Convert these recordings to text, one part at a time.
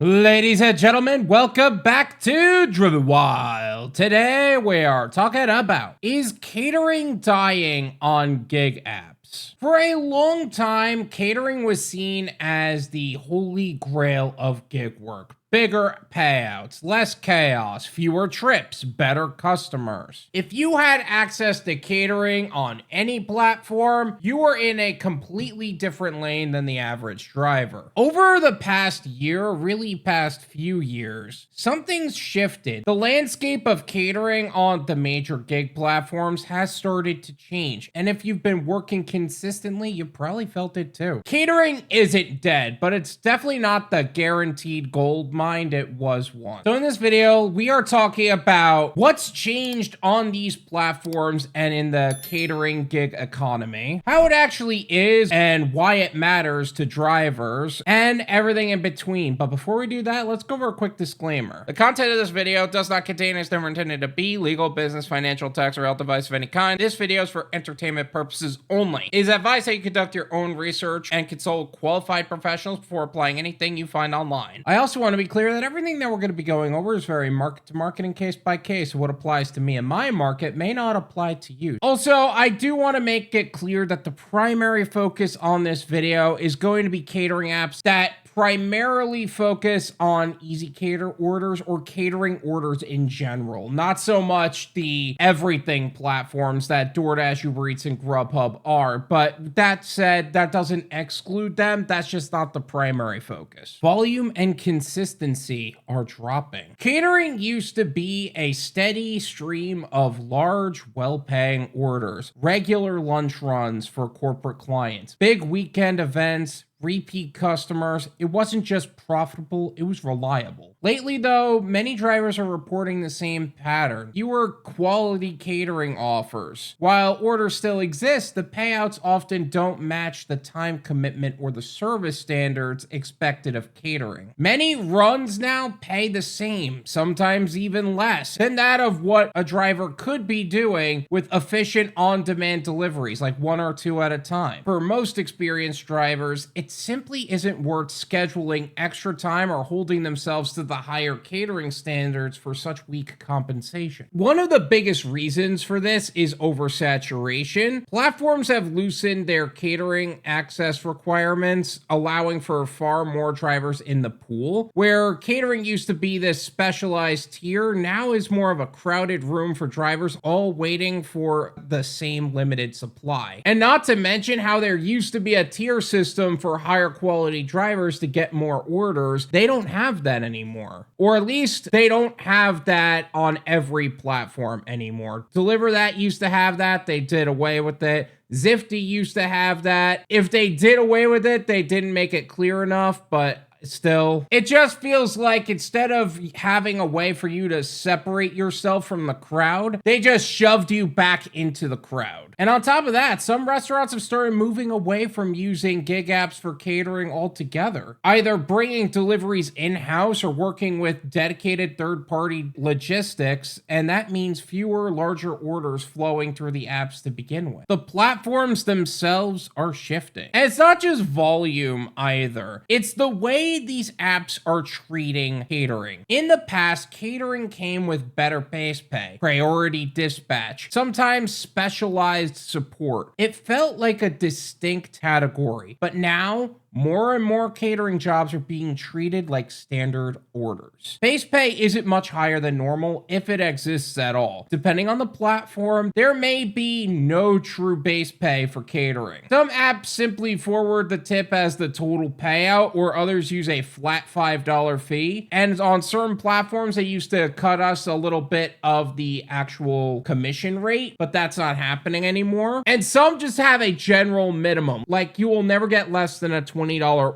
Ladies and gentlemen, welcome back to Driven Wild. Today we are talking about, is catering dying on gig apps? For a long time, catering was seen as the holy grail of gig work. Bigger payouts, less chaos, fewer trips, better customers. If you had access to catering on any platform, you were in a completely different lane than the average driver. Over the past year, really past few years, something's shifted. The landscape of catering on the major gig platforms has started to change. And if you've been working consistently, you probably felt it too. Catering isn't dead, but it's definitely not the guaranteed gold mine it was once. So in this video, we are talking about what's changed on these platforms and in the catering gig economy, how it actually is and why it matters to drivers, and everything in between. But before we do that, let's go over a quick disclaimer. The content of this video does not contain, is never intended to be, legal, business, financial, tax, or health advice of any kind. This video is for entertainment purposes only. It is advised that you conduct your own research and consult qualified professionals before applying anything you find online. I also want to be clear that everything that we're going to be going over is very market to market and case by case. What applies to me and my market may not apply to you. Also, I do want to make it clear that the primary focus on this video is going to be catering apps that primarily focus on ezCater orders or catering orders in general, not so much the everything platforms that DoorDash, Uber Eats, and Grubhub are. But that said, that doesn't exclude them. That's just not the primary focus. Volume and consistency are dropping. Catering used to be a steady stream of large, well-paying orders, regular lunch runs for corporate clients, big weekend events, repeat customers. It wasn't just profitable, it was reliable. Lately though, many drivers are reporting the same pattern. Fewer quality catering offers. While orders still exist, the payouts often don't match the time commitment or the service standards expected of catering. Many runs now pay the same, sometimes even less, than that of what a driver could be doing with efficient on-demand deliveries, like 1 or 2 at a time. For most experienced drivers, it simply isn't worth scheduling extra time or holding themselves to the higher catering standards for such weak compensation. One of the biggest reasons for this is oversaturation. Platforms have loosened their catering access requirements, allowing for far more drivers in the pool. Where catering used to be this specialized tier, now is more of a crowded room for drivers all waiting for the same limited supply. And not to mention how there used to be a tier system for higher quality drivers to get more orders. They don't have that anymore. Or at least they don't have that on every platform anymore. DeliverThat used to have that. They did away with it. Zifty used to have that. If they did away with it, they didn't make it clear enough, but still, it just feels like instead of having a way for you to separate yourself from the crowd, they just shoved you back into the crowd. And on top of that, some restaurants have started moving away from using gig apps for catering altogether, either bringing deliveries in-house or working with dedicated third-party logistics, and that means fewer larger orders flowing through the apps to begin with. The platforms themselves are shifting. And it's not just volume either. It's the way these apps are treating catering. In the past, catering came with better base pay, priority dispatch, sometimes specialized support. It felt like a distinct category, but now more and more catering jobs are being treated like standard orders. Base pay isn't much higher than normal if it exists at all. Depending on the platform, there may be no true base pay for catering. Some apps simply forward the tip as the total payout, or others use a flat $5 fee. And on certain platforms, they used to cut us a little bit of the actual commission rate, but that's not happening anymore. And some just have a general minimum, like you will never get less than a $20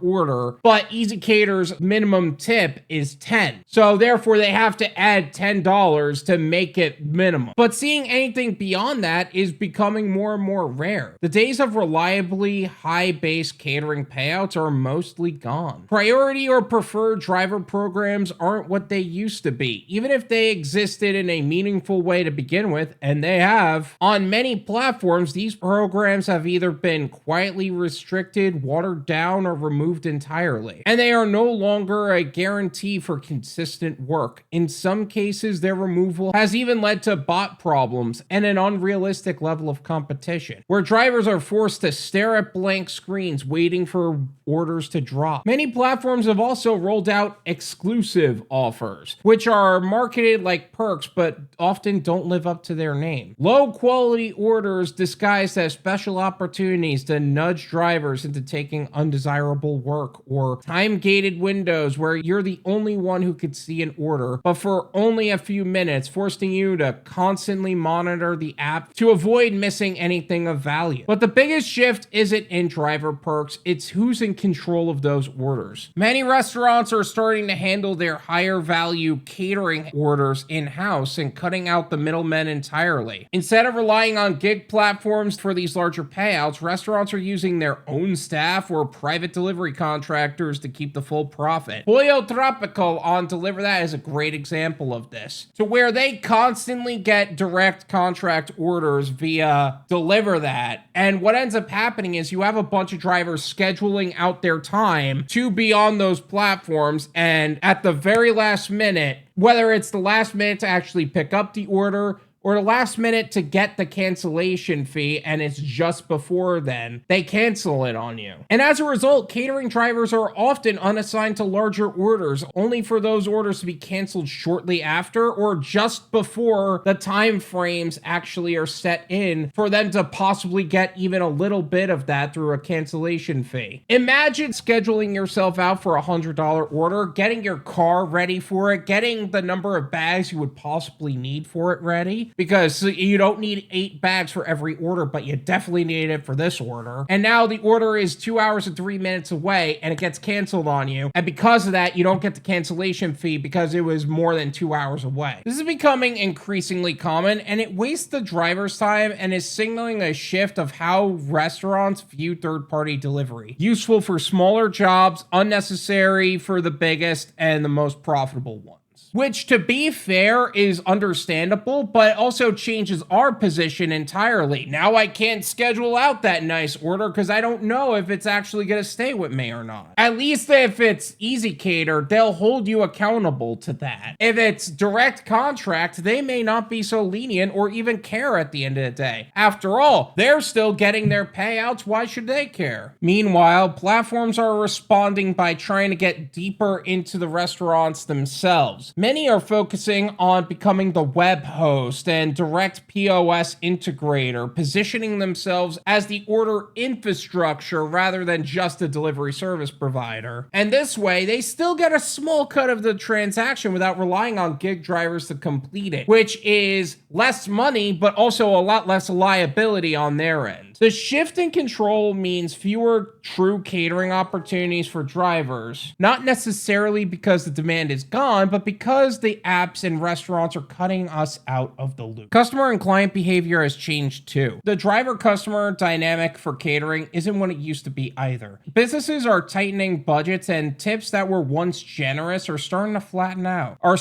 order, but ezCater's minimum tip is $10. So therefore they have to add $10 to make it minimum. But seeing anything beyond that is becoming more and more rare. The days of reliably high base catering payouts are mostly gone. Priority or preferred driver programs aren't what they used to be, even if they existed in a meaningful way to begin with, and they have. On many platforms, these programs have either been quietly restricted, watered down, down or removed entirely. And they are no longer a guarantee for consistent work. In some cases, their removal has even led to bot problems and an unrealistic level of competition, where drivers are forced to stare at blank screens waiting for orders to drop. Many platforms have also rolled out exclusive offers, which are marketed like perks but often don't live up to their name. Low quality orders disguised as special opportunities to nudge drivers into taking undesirable work, or time-gated windows where you're the only one who could see an order, but for only a few minutes, forcing you to constantly monitor the app to avoid missing anything of value. But the biggest shift isn't in driver perks, it's who's in control of those orders. Many restaurants are starting to handle their higher value catering orders in-house and cutting out the middlemen entirely. Instead of relying on gig platforms for these larger payouts, restaurants are using their own staff or private delivery contractors to keep the full profit. Pollo Tropical on DeliverThat is a great example of this, to where they constantly get direct contract orders via DeliverThat, and what ends up happening is you have a bunch of drivers scheduling out their time to be on those platforms, and at the very last minute, whether it's the last minute to actually pick up the order or the last minute to get the cancellation fee, and it's just before then, they cancel it on you. And as a result, catering drivers are often unassigned to larger orders, only for those orders to be canceled shortly after or just before the time frames actually are set in for them to possibly get even a little bit of that through a cancellation fee. Imagine scheduling yourself out for a $100 order, getting your car ready for it, getting the number of bags you would possibly need for it ready, because you don't need 8 bags for every order, but you definitely need it for this order. And now the order is 2 hours and 3 minutes away and it gets canceled on you. And because of that, you don't get the cancellation fee because it was more than 2 hours away. This is becoming increasingly common, and it wastes the driver's time and is signaling a shift of how restaurants view third-party delivery. Useful for smaller jobs, unnecessary for the biggest and the most profitable ones. Which, to be fair, is understandable, but also changes our position entirely. Now I can't schedule out that nice order because I don't know if it's actually going to stay with me or not. At least if it's ezCater, they'll hold you accountable to that. If it's direct contract, they may not be so lenient or even care at the end of the day. After all, they're still getting their payouts. Why should they care? Meanwhile, platforms are responding by trying to get deeper into the restaurants themselves. Many are focusing on becoming the web host and direct POS integrator, positioning themselves as the order infrastructure rather than just a delivery service provider. And this way, they still get a small cut of the transaction without relying on gig drivers to complete it, which is less money, but also a lot less liability on their end. The shift in control means fewer true catering opportunities for drivers, not necessarily because the demand is gone, but because the apps and restaurants are cutting us out of the loop. Customer and client behavior has changed too. The driver-customer dynamic for catering isn't what it used to be either. Businesses are tightening budgets, and tips that were once generous are starting to flatten out. A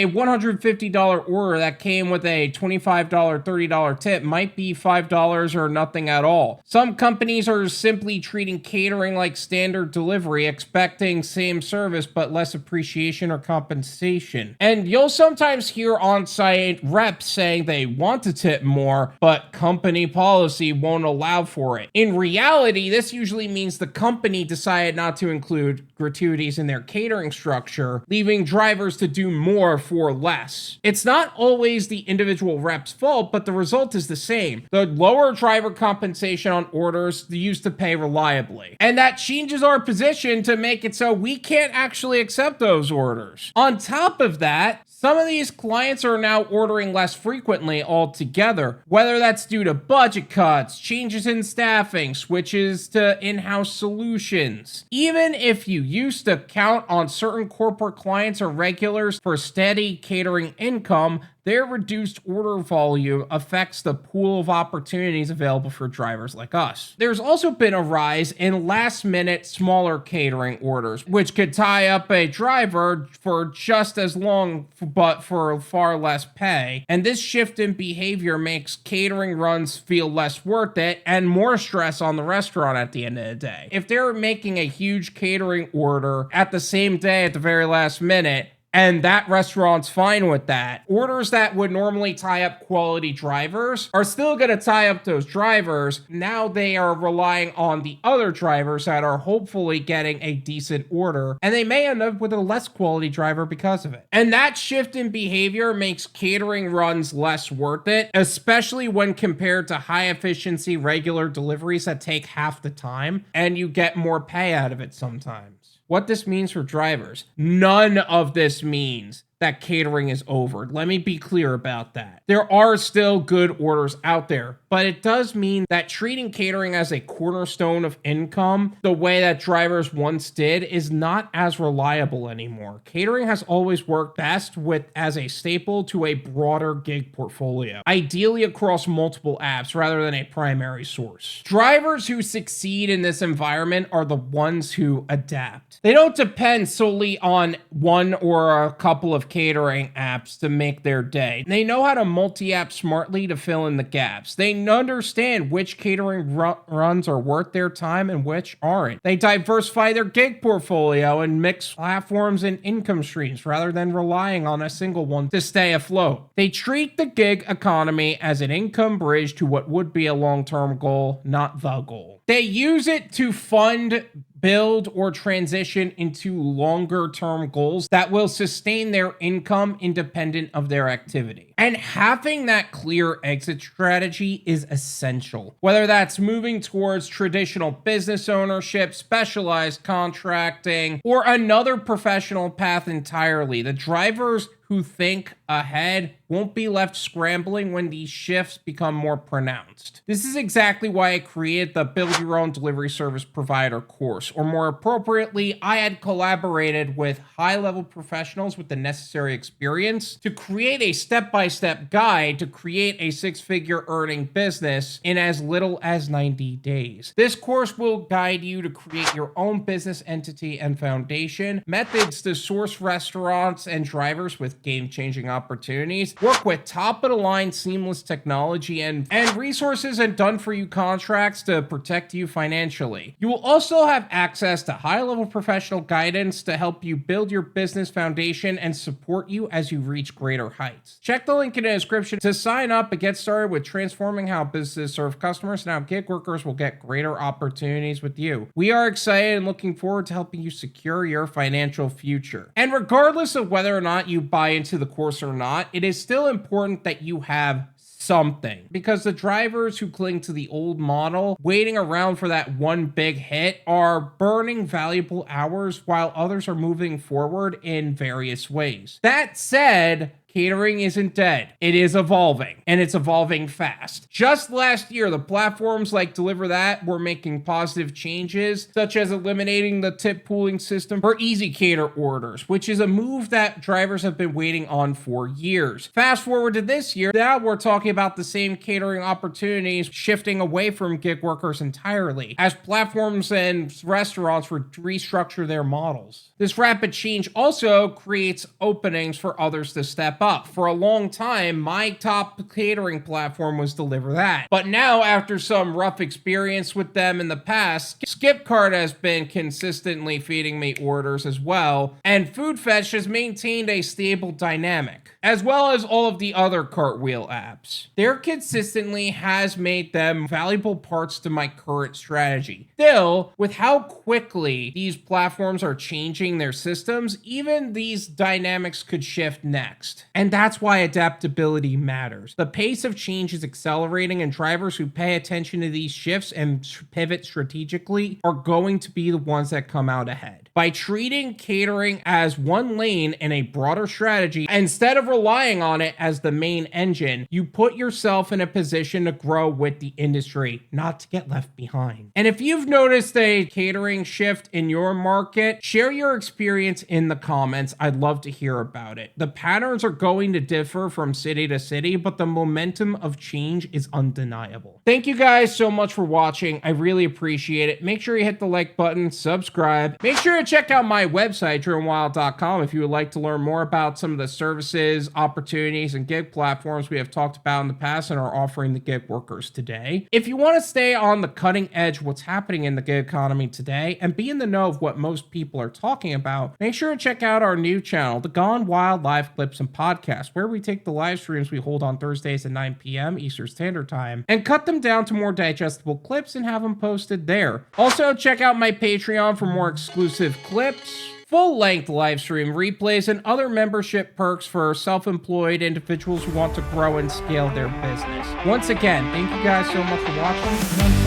$150 order that came with a $25, $30 tip might be $5 or nothing at all. Some companies are simply treating catering like standard delivery, expecting same service but less appreciation or compensation. And you'll sometimes hear on-site reps saying they want to tip more, but company policy won't allow for it. In reality, this usually means the company decided not to include gratuities in their catering structure, leaving drivers to do more for less. It's not always the individual rep's fault, but the result is the same. The lower driver compensation on orders used to pay reliably. And that changes our position to make it so we can't actually accept those orders. On top of that, some of these clients are now ordering less frequently altogether, whether that's due to budget cuts, changes in staffing, switches to in-house solutions. Even if you used to count on certain corporate clients or regulars for steady catering income, their reduced order volume affects the pool of opportunities available for drivers like us. There's also been a rise in last-minute smaller catering orders, which could tie up a driver for just as long but for far less pay. And this shift in behavior makes catering runs feel less worth it and more stress on the restaurant at the end of the day. If they're making a huge catering order at the same day at the very last minute, and that restaurant's fine with that, orders that would normally tie up quality drivers are still going to tie up those drivers. Now they are relying on the other drivers that are hopefully getting a decent order, and they may end up with a less quality driver because of it. And that shift in behavior makes catering runs less worth it, especially when compared to high efficiency regular deliveries that take half the time, and you get more pay out of it sometimes. What this means for drivers: none of this means that catering is over. Let me be clear about that. There are still good orders out there, but it does mean that treating catering as a cornerstone of income, the way that drivers once did, is not as reliable anymore. Catering has always worked best as a staple to a broader gig portfolio, ideally across multiple apps rather than a primary source. Drivers who succeed in this environment are the ones who adapt. They don't depend solely on one or a couple of catering apps to make their day. They know how to multi-app smartly to fill in the gaps. They understand which catering runs are worth their time and which aren't. They diversify their gig portfolio and mix platforms and income streams rather than relying on a single one to stay afloat. They treat the gig economy as an income bridge to what would be a long-term goal, not the goal. They use it to fund, build, or transition into longer term goals that will sustain their income independent of their activity. And having that clear exit strategy is essential, whether that's moving towards traditional business ownership, specialized contracting, or another professional path entirely. The drivers who think ahead won't be left scrambling when these shifts become more pronounced. This is exactly why I created the Build Your Own Delivery Service Provider course, or more appropriately, I had collaborated with high-level professionals with the necessary experience to create a step-by-step guide to create a six-figure earning business in as little as 90 days. This course will guide you to create your own business entity and foundation, methods to source restaurants and drivers with game-changing opportunities, work with top-of-the-line seamless technology and resources and done-for-you contracts to protect you financially. You will also have access to high-level professional guidance to help you build your business foundation and support you as you reach greater heights. Check the link in the description to sign up and get started with transforming how businesses serve customers and how gig workers will get greater opportunities with you. We are excited and looking forward to helping you secure your financial future. And regardless of whether or not you buy into the course or not, it is still important that you have something, because the drivers who cling to the old model, waiting around for that one big hit, are burning valuable hours while others are moving forward in various ways. That said, catering isn't dead. It is evolving, and it's evolving fast. Just last year, the platforms like DeliverThat were making positive changes, such as eliminating the tip pooling system for ezCater orders, which is a move that drivers have been waiting on for years. Fast forward to this year, now we're talking about the same catering opportunities shifting away from gig workers entirely, as platforms and restaurants restructure their models. This rapid change also creates openings for others to step up. For a long time, my top catering platform was DeliverThat. But now, after some rough experience with them in the past, Skipcart has been consistently feeding me orders as well, and FoodFetch has maintained a stable dynamic, as well as all of the other Cartwheel apps. Their consistently has made them valuable parts to my current strategy. Still, with how quickly these platforms are changing their systems, even these dynamics could shift next. And that's why adaptability matters. The pace of change is accelerating, and drivers who pay attention to these shifts and pivot strategically are going to be the ones that come out ahead. By treating catering as one lane in a broader strategy, instead of relying on it as the main engine, you put yourself in a position to grow with the industry, not to get left behind. And if you've noticed a catering shift in your market, share your experience in the comments. I'd love to hear about it. The patterns are going to differ from city to city, but the momentum of change is undeniable. Thank you guys so much for watching. I really appreciate it. Make sure you hit the like button, subscribe. Make sure to check out my website, drivenwild.com, if you would like to learn more about some of the services, opportunities, and gig platforms we have talked about in the past and are offering the gig workers today. If you want to stay on the cutting edge of what's happening in the gig economy today and be in the know of what most people are talking about, make sure to check out our new channel, the Gone Wild Live Clips and Podcast, where we take the live streams we hold on Thursdays at 9 p.m. Eastern Standard Time and cut them down to more digestible clips and have them posted there. Also, check out my Patreon for more exclusive clips, full-length live stream replays, and other membership perks for self-employed individuals who want to grow and scale their business. Once again, thank you guys so much for watching.